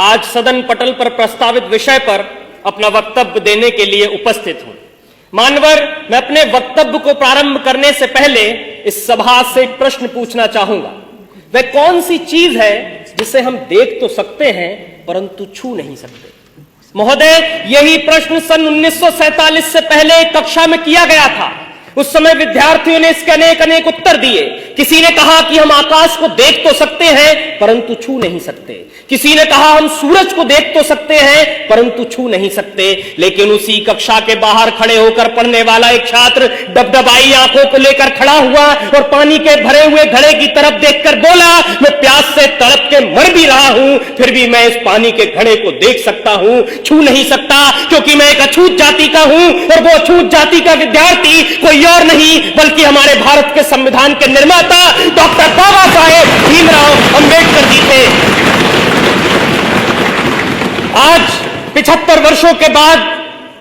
आज सदन पटल पर प्रस्तावित विषय पर अपना वक्तव्य देने के लिए उपस्थित हूं। मान्यवर, मैं अपने वक्तव्य को प्रारंभ करने से पहले इस सभा से एक प्रश्न पूछना चाहूंगा। वह कौन सी चीज है जिसे हम देख तो सकते हैं परंतु छू नहीं सकते? महोदय, यही प्रश्न सन 1947 से पहले कक्षा में किया गया था। उस समय विद्यार्थियों ने इसके अनेक अनेक उत्तर दिए। किसी ने कहा कि हम आकाश को देख तो सकते हैं परंतु छू नहीं सकते। किसी ने कहा हम सूरज को देख तो सकते हैं परंतु छू नहीं सकते। लेकिन उसी कक्षा के बाहर खड़े होकर पढ़ने वाला एक छात्र डबडबाई आंखों को लेकर खड़ा हुआ और पानी के भरे हुए घड़े की तरफ देखकर बोला, मैं प्यास से तड़प के मर भी रहा हूं, फिर भी मैं इस पानी के घड़े को देख सकता हूं, छू नहीं सकता, क्योंकि मैं एक अछूत जाति का हूं और वो अछूत जाति का विद्यार्थी कोई और नहीं बल्कि हमारे भारत के संविधान के निर्माता डॉक्टर बाबा साहेब भीमराव अंबेडकर जी थे। आज 75 वर्षों के बाद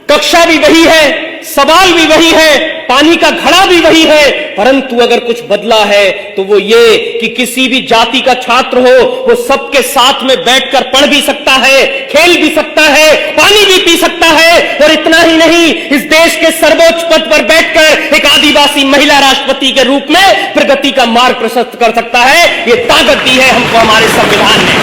कक्षा भी वही है, सवाल भी वही है, पानी का घड़ा भी वही है, परंतु अगर कुछ बदला है तो वो ये कि किसी भी जाति का छात्र हो वो सबके साथ में बैठकर पढ़ भी सकता है, खेल भी सकता है, पानी भी पी सकता है और इतना ही नहीं, इस देश के सर्वोच्च पद पर बैठकर एक आदिवासी महिला राष्ट्रपति के रूप में प्रगति का मार्ग प्रशस्त कर सकता है। ये ताकत दी है हमको हमारे संविधान ने।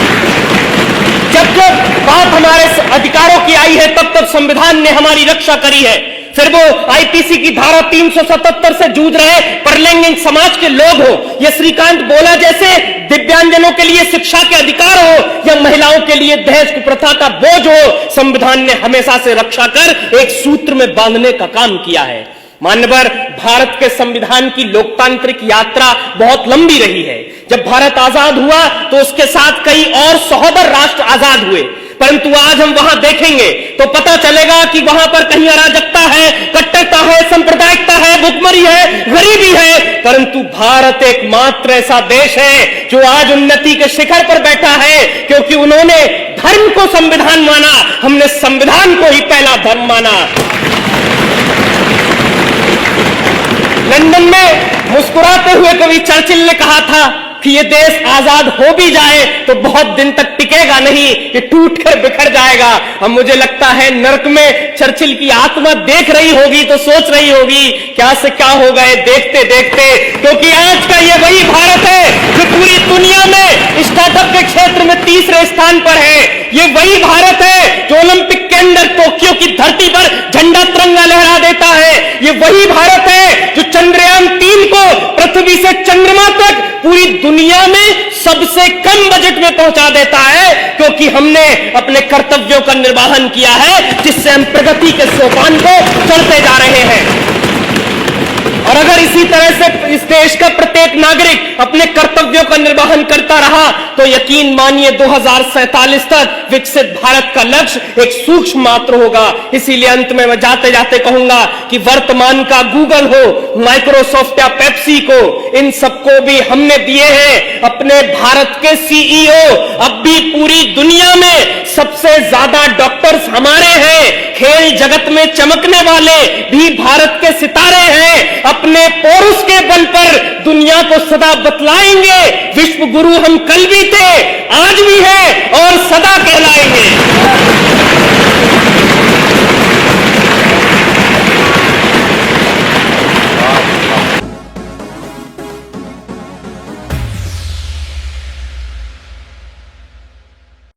जब जब बात हमारे अधिकारों की आई है तब तब संविधान ने हमारी रक्षा करी है। फिर वो आईपीसी की धारा 377 से जूझ रहे परलैंगिक समाज के लोग हो या श्रीकांत बोला जैसे दिव्यांगजनों के लिए शिक्षा के अधिकार हो या महिलाओं के लिए दहेज कुप्रथा का बोझ हो, संविधान ने हमेशा से रक्षा कर एक सूत्र में बांधने का काम किया है। मान्यवर, भारत के संविधान की लोकतांत्रिक यात्रा बहुत लंबी रही है। जब भारत आजाद हुआ तो उसके साथ कई और सहोदर राष्ट्र आजाद हुए, परंतु आज हम वहां देखेंगे तो पता चलेगा कि वहां पर कहीं अराजकता है, कट्टरता है, सांप्रदायिकता है, भुखमरी है, गरीबी है, परंतु भारत एकमात्र ऐसा देश है जो आज उन्नति के शिखर पर बैठा है, क्योंकि उन्होंने धर्म को संविधान माना, हमने संविधान को ही पहला धर्म माना। लंदन में मुस्कुराते हुए कवि चर्चिल ने कहा था कि ये देश आजाद हो भी जाए तो बहुत दिन तक टिकेगा नहीं, ये टूट कर बिखर जाएगा। अब मुझे लगता है नर्क में चर्चिल की आत्मा देख रही होगी तो सोच रही होगी क्या से क्या हो गए देखते देखते, क्योंकि आज का ये वही भारत है जो पूरी दुनिया में स्टार्टअप के क्षेत्र में तीसरे स्थान पर है। ये वही भारत है जो ओलंपिक के अंदर टोक्यो की धरती पर झंडा तिरंगा लहरा देता है। ये वही भारत है जो चंद्रयान 3 को पृथ्वी से चंद्रमा तक पूरी दुनिया में सबसे कम बजट में पहुंचा देता है, क्योंकि हमने अपने कर्तव्यों का निर्वहन किया है, जिससे हम प्रगति के सोपान को चढ़ते जा रहे हैं। और अगर इसी तरह से इस देश का प्रत्येक नागरिक अपने कर्तव्यों का निर्वहन करता रहा तो यकीन मानिए 2047 तक विकसित भारत का लक्ष्य एक सूक्ष्म मात्र होगा। इसीलिए अंत में मैं जाते जाते कहूंगा कि वर्तमान का गूगल हो, माइक्रोसॉफ्ट या पेप्सी को, इन सबको भी हमने दिए हैं अपने भारत के सीईओ। अब भी पूरी दुनिया में सबसे ज्यादा डॉक्टर्स हमारे हैं। खेल जगत में चमकने वाले भी भारत के सितारे हैं। अपने पौरुष के बल पर दुनिया को सदा बतलाएंगे विश्व गुरु हम कल भी थे, आज भी है और सदा